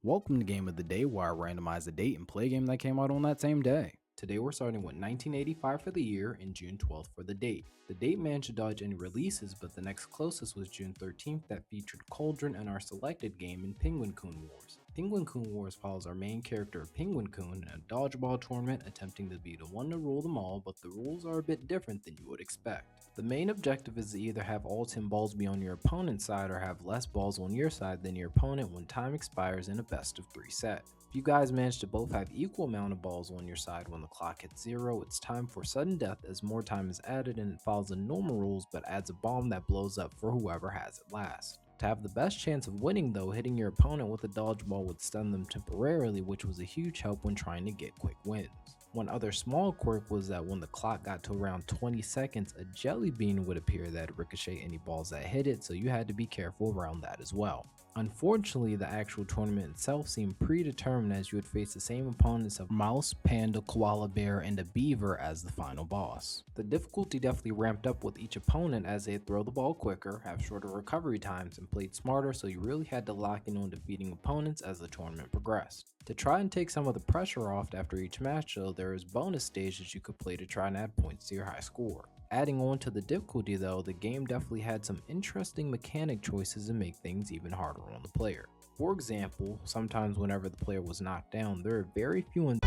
Welcome to Game of the Day, where I randomize a date and play a game that came out on that same day. Today we're starting with 1985 for the year and June 12th for the date. The date managed to dodge any releases, but the next closest was June 13th that featured Cauldron and our selected game in Penguin-Kun Wars. Penguin-Kun Wars follows our main character Penguin-Kun in a dodgeball tournament attempting to be the one to rule them all, but the rules are a bit different than you would expect. The main objective is to either have all 10 balls be on your opponent's side or have less balls on your side than your opponent when time expires in a best of 3 set. If you guys manage to both have equal amount of balls on your side when the clock hits 0, it's time for sudden death as more time is added, and it follows the normal rules but adds a bomb that blows up for whoever has it last. To have the best chance of winning though, hitting your opponent with a dodgeball would stun them temporarily, which was a huge help when trying to get quick wins. One other small quirk was that when the clock got to around 20 seconds, a jelly bean would appear that ricochet any balls that hit it, so you had to be careful around that as well. Unfortunately, the actual tournament itself seemed predetermined, as you would face the same opponents of mouse, panda, koala bear, and a beaver as the final boss. The difficulty definitely ramped up with each opponent as they'd throw the ball quicker, have shorter recovery times, and played smarter, so you really had to lock in on defeating opponents as the tournament progressed. To try and take some of the pressure off after each match though, there is bonus stages you could play to try and add points to your high score. Adding on to the difficulty though, the game definitely had some interesting mechanic choices to make things even harder on the player. For example, sometimes whenever the player was knocked down, there are very few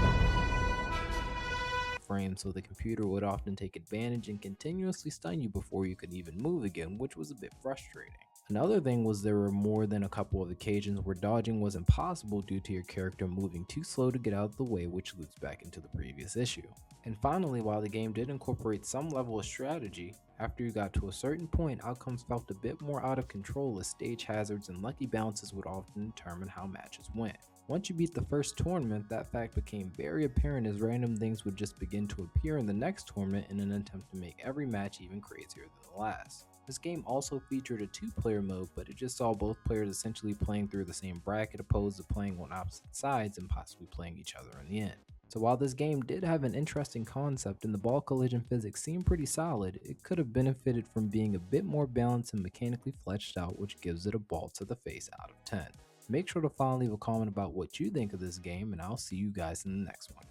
frames, so the computer would often take advantage and continuously stun you before you could even move again, which was a bit frustrating. Another thing was there were more than a couple of occasions where dodging was impossible due to your character moving too slow to get out of the way, which loops back into the previous issue. And finally, while the game did incorporate some level of strategy, after you got to a certain point, outcomes felt a bit more out of control as stage hazards and lucky bounces would often determine how matches went. Once you beat the first tournament, that fact became very apparent as random things would just begin to appear in the next tournament in an attempt to make every match even crazier than the last. This game also featured a 2-player mode, but it just saw both players essentially playing through the same bracket opposed to playing on opposite sides and possibly playing each other in the end. So while this game did have an interesting concept and the ball collision physics seemed pretty solid, it could have benefited from being a bit more balanced and mechanically fleshed out, which gives it a ball to the face out of 10. Make sure to follow and leave a comment about what you think of this game, and I'll see you guys in the next one.